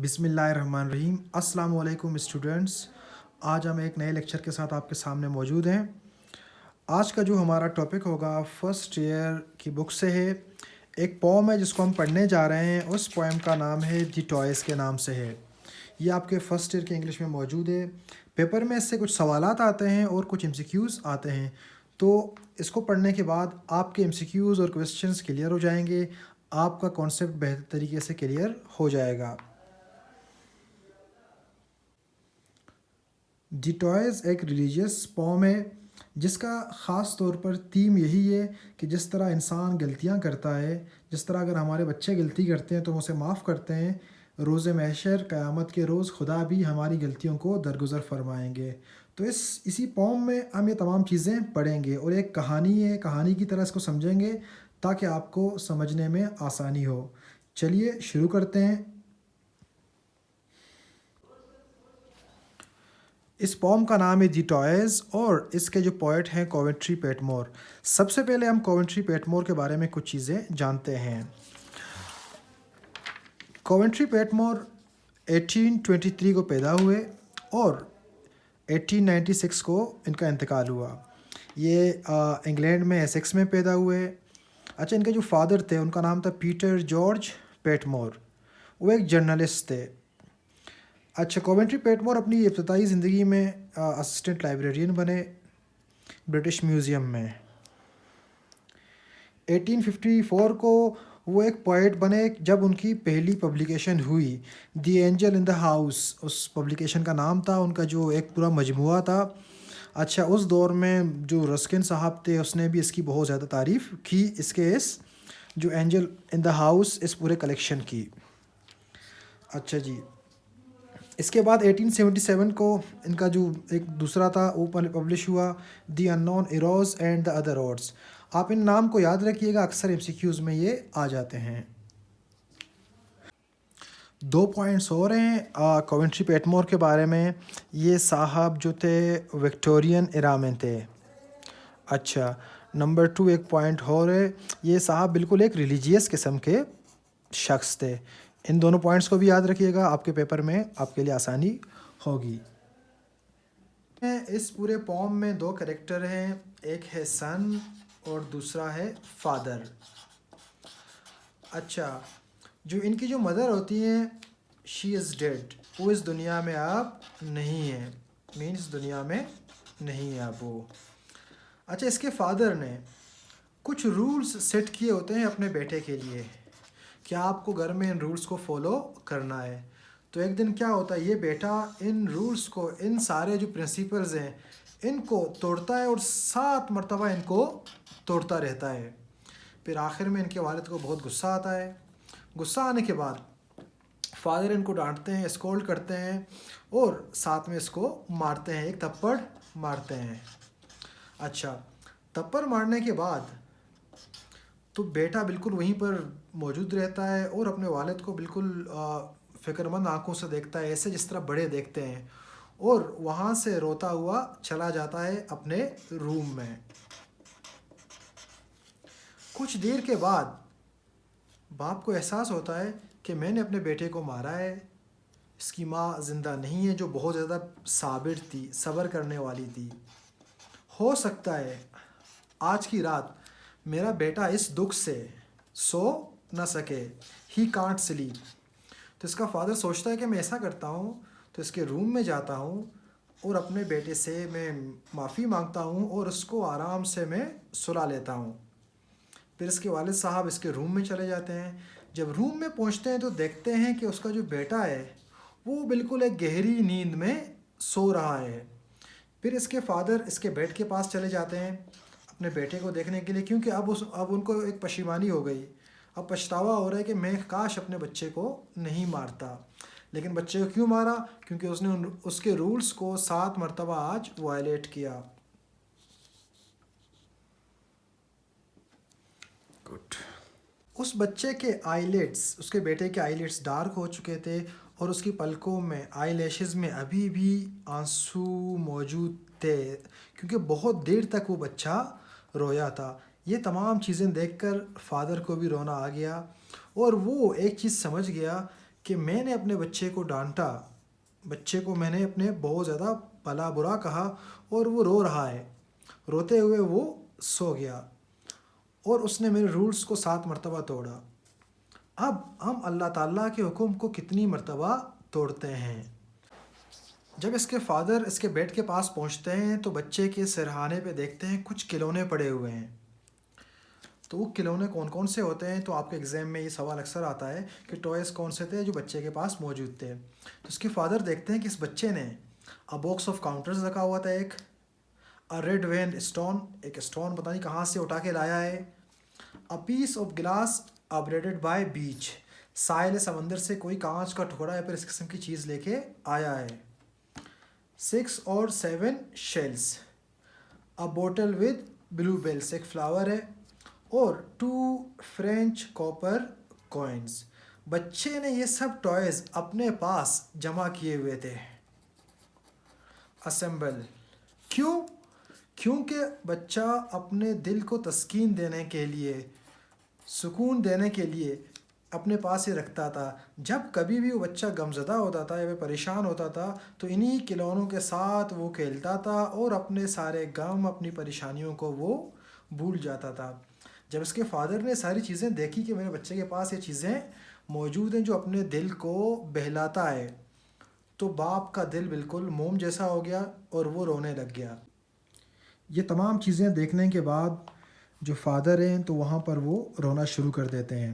بسم اللہ الرحمن الرحیم۔ السلام علیکم اسٹوڈنٹس، آج ہم ایک نئے لیکچر کے ساتھ آپ کے سامنے موجود ہیں۔ آج کا جو ہمارا ٹاپک ہوگا فرسٹ ایئر کی بک سے ہے۔ ایک پوم ہے جس کو ہم پڑھنے جا رہے ہیں، اس پویم کا نام ہے دی ٹوائز کے نام سے ہے۔ یہ آپ کے فرسٹ ایئر کے انگلش میں موجود ہے۔ پیپر میں اس سے کچھ سوالات آتے ہیں اور کچھ MCQs آتے ہیں، تو اس کو پڑھنے کے بعد آپ کے MCQs اور کویسچنس کلیئر ہو جائیں گے، آپ کا کانسیپٹ بہتر طریقے سے کلیئر ہو جائے گا۔ دی ٹوائز ایک ریلیجیس پوم ہے جس کا خاص طور پر تھیم یہی ہے کہ جس طرح انسان غلطیاں کرتا ہے، جس طرح اگر ہمارے بچے غلطی کرتے ہیں تو ہم اسے معاف کرتے ہیں، روز محشر قیامت کے روز خدا بھی ہماری غلطیوں کو درگزر فرمائیں گے۔ تو اسی پوم میں ہم یہ تمام چیزیں پڑھیں گے اور ایک کہانی ہے، کہانی کی طرح اس کو سمجھیں گے تاکہ آپ کو سمجھنے میں آسانی ہو۔ چلیے شروع کرتے ہیں۔ اس پوم کا نام ہے دی ٹوائز اور اس کے جو پوئٹ ہیں کوونٹری پیٹمور۔ سب سے پہلے ہم کوونٹری پیٹمور کے بارے میں کچھ چیزیں جانتے ہیں۔ کوونٹری پیٹمور 1823 کو پیدا ہوئے اور 1896 کو ان کا انتقال ہوا۔ یہ انگلینڈ میں ایسیکس میں پیدا ہوئے۔ اچھا، ان کے جو فادر تھے ان کا نام تھا پیٹر جارج پیٹمور، وہ ایک جرنلسٹ تھے۔ اچھا، کوونٹری پیٹمور اپنی ابتدائی زندگی میں اسسٹنٹ لائبریرین بنے برٹش میوزیم میں۔ 1854 کو وہ ایک پوئٹ بنے جب ان کی پہلی پبلیکیشن ہوئی، the angel in the house, اس پبلیکیشن کا نام تھا، ان کا جو ایک پورا مجموعہ تھا۔ اچھا، اس دور میں جو رسکن صاحب تھے اس نے بھی اس کی بہت زیادہ تعریف کی، اس جو اینجل ان دا ہاؤس اس پورے کلیکشن کی۔ اچھا جی، اس کے بعد 1877 کو ان کا جو ایک دوسرا تھا وہ پبلش ہوا، the unknown arrows and the other arts. آپ ان نام کو یاد رکھیے گا، اکثر MCQs میں یہ آ جاتے ہیں۔ 2 پوائنٹس اور ہیں کوونٹری پیٹمور کے بارے میں۔ یہ صاحب جو تھے وکٹورین ایرا میں تھے۔ اچھا، نمبر 2 ایک پوائنٹ اور ہے، یہ صاحب بالکل ایک ریلیجیس قسم کے شخص تھے۔ ان دونوں پوائنٹس کو بھی یاد رکھیے گا، آپ کے پیپر میں آپ کے لیے آسانی ہوگی۔ اس پورے پوم میں 2 کریکٹر ہیں، ایک ہے سن اور دوسرا ہے فادر۔ اچھا، جو ان کی جو مدر ہوتی ہیں، شی از ڈیڈ، وہ اس دنیا میں اب نہیں ہے، مینس دنیا میں نہیں ہے اب وہ۔ اچھا، اس کے فادر نے کچھ رولز سیٹ کیے ہوتے ہیں اپنے بیٹے کے لیے کہ آپ کو گھر میں ان رولز کو فالو کرنا ہے۔ تو ایک دن کیا ہوتا ہے، یہ بیٹا ان رولز کو، ان سارے جو پرنسپلز ہیں ان کو توڑتا ہے اور 7 مرتبہ ان کو توڑتا رہتا ہے۔ پھر آخر میں ان کے والد کو بہت غصہ آتا ہے۔ غصہ آنے کے بعد فادر ان کو ڈانٹتے ہیں، اسکولڈ کرتے ہیں اور ساتھ میں اس کو مارتے ہیں، ایک تھپڑ مارتے ہیں۔ اچھا، تھپڑ مارنے کے بعد تو بیٹا بالکل وہیں پر موجود رہتا ہے اور اپنے والد کو بالکل فکر مند آنکھوں سے دیکھتا ہے، ایسے جس طرح بڑے دیکھتے ہیں، اور وہاں سے روتا ہوا چلا جاتا ہے اپنے روم میں۔ کچھ دیر کے بعد باپ کو احساس ہوتا ہے کہ میں نے اپنے بیٹے کو مارا ہے، اس کی ماں زندہ نہیں ہے جو بہت زیادہ صابر تھی، صبر کرنے والی تھی۔ ہو سکتا ہے آج کی رات میرا بیٹا اس دکھ سے سو نہ سکے، ہی کانٹ سلیپ۔ تو اس کا فادر سوچتا ہے کہ میں ایسا کرتا ہوں تو اس کے روم میں جاتا ہوں اور اپنے بیٹے سے میں معافی مانگتا ہوں اور اس کو آرام سے میں سلا لیتا ہوں۔ پھر اس کے والد صاحب اس کے روم میں چلے جاتے ہیں۔ جب روم میں پہنچتے ہیں تو دیکھتے ہیں کہ اس کا جو بیٹا ہے وہ بالکل ایک گہری نیند میں سو رہا ہے۔ پھر اس کے فادر اس کے بیڈ کے پاس چلے جاتے ہیں اپنے بیٹے کو دیکھنے کے لیے، کیونکہ اب ان کو ایک پشیمانی ہو گئی، اب پچھتاوا ہو رہا ہے کہ میں کاش اپنے بچے کو نہیں مارتا۔ لیکن بچے کو کیوں مارا؟ کیونکہ اس نے اس کے رولز کو 7 مرتبہ آج وائلیٹ کیا۔ گڈ۔ اس بچے کے آئی لیڈس، اس کے بیٹے کے آئی لیڈس ڈارک ہو چکے تھے اور اس کی پلکوں میں، آئی لیشز میں ابھی بھی آنسو موجود تھے، کیونکہ بہت دیر تک وہ بچہ رویا تھا۔ یہ تمام چیزیں دیکھ کر فادر کو بھی رونا آ گیا اور وہ ایک چیز سمجھ گیا کہ میں نے اپنے بچے کو ڈانٹا، بچے کو میں نے اپنے بہت زیادہ بھلا برا کہا اور وہ رو رہا ہے، روتے ہوئے وہ سو گیا اور اس نے میرے رولز کو 7 مرتبہ توڑا۔ اب ہم اللہ تعالیٰ کے حکم کو کتنی مرتبہ توڑتے ہیں۔ جب اس کے فادر اس کے بیڈ کے پاس پہنچتے ہیں تو بچے کے سرہانے پہ دیکھتے ہیں کچھ کھلونے پڑے ہوئے ہیں۔ تو وہ کھلونے کون کون سے ہوتے ہیں؟ تو آپ کے ایگزام میں یہ سوال اکثر آتا ہے کہ ٹوائز کون سے تھے جو بچے کے پاس موجود تھے۔ تو اس کے فادر دیکھتے ہیں کہ اس بچے نے باکس آف کاؤنٹرز رکھا ہوا تھا، ایک ریڈ وینڈ اسٹون، ایک اسٹون پتہ نہیں کہاں سے اٹھا کے لایا ہے، پیس آف گلاس اپگریڈڈ بائی بیچ، ساحل سمندر سے کوئی کانچ کا ٹکڑا یا پھر اس قسم کی چیز لے کے آیا ہے، 6 اور 7 شیلس، بوٹل ود بلو بیلس، ایک فلاور ہے، اور 2 فرینچ کاپر کوئنز۔ بچے نے یہ سب ٹوائز اپنے پاس جمع کیے ہوئے تھے، اسمبل۔ کیوں؟ کیونکہ بچہ اپنے دل کو تسکین دینے کے لیے، سکون دینے کے لیے اپنے پاس ہی رکھتا تھا۔ جب کبھی بھی وہ بچہ غمزدہ ہوتا تھا یا پریشان ہوتا تھا تو انہی کھلونوں کے ساتھ وہ کھیلتا تھا اور اپنے سارے غم، اپنی پریشانیوں کو وہ بھول جاتا تھا۔ جب اس کے فادر نے ساری چیزیں دیکھی کہ میرے بچے کے پاس یہ چیزیں موجود ہیں جو اپنے دل کو بہلاتا ہے، تو باپ کا دل بالکل موم جیسا ہو گیا اور وہ رونے لگ گیا۔ یہ تمام چیزیں دیکھنے کے بعد جو فادر ہیں تو وہاں پر وہ رونا شروع کر دیتے ہیں۔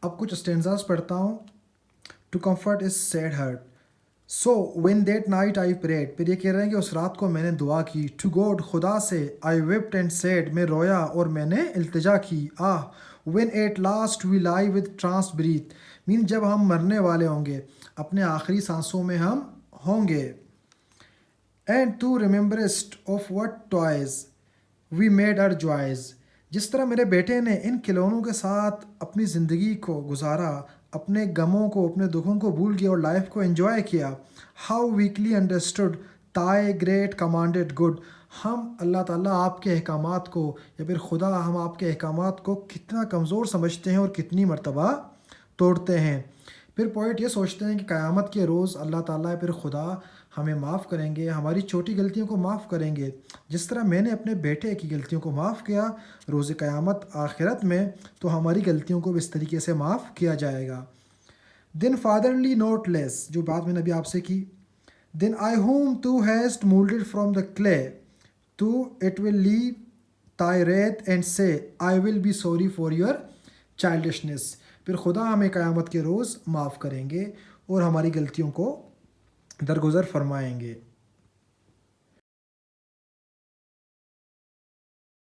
اب کچھ اسٹینزاز پڑھتا ہوں۔ To comfort as sad heart, so when that night I prayed, پھر یہ کہہ رہے ہیں کہ اس رات کو میں نے دعا کی، ٹو گاڈ، خدا سے، آئی ویپٹ اینڈ سیڈ، میں رویا اور میں نے التجا کی، وین ایٹ لاسٹ وی لائی ود ٹرانس بریتھ، مین جب ہم مرنے والے ہوں گے، اپنے آخری سانسوں میں ہم ہوں گے، and to rememberest of what toys we made our joys, جس طرح میرے بیٹے نے ان کھلونوں کے ساتھ اپنی زندگی کو گزارا، اپنے غموں کو، اپنے دکھوں کو بھول گیا اور لائف کو انجوائے کیا، how weakly understood thy great commanded good, ہم اللہ تعالیٰ آپ کے احکامات کو یا پھر خدا ہم آپ کے احکامات کو کتنا کمزور سمجھتے ہیں اور کتنی مرتبہ توڑتے ہیں۔ پھر پوئٹ یہ سوچتے ہیں کہ قیامت کے روز اللہ تعالیٰ پھر خدا ہمیں معاف کریں گے، ہماری چھوٹی غلطیوں کو معاف کریں گے، جس طرح میں نے اپنے بیٹے کی غلطیوں کو معاف کیا، روز قیامت آخرت میں تو ہماری غلطیوں کو بھی اس طریقے سے معاف کیا جائے گا۔ دین فادرلی نوٹ لیس، جو بات میں نے ابھی آپ سے کی، then I whom thou hast moulded from the clay, تو it will leave thy rate and say I will be sorry for your childishness, پھر خدا ہمیں قیامت کے روز معاف کریں گے اور ہماری غلطیوں کو درگزر فرمائیں گے۔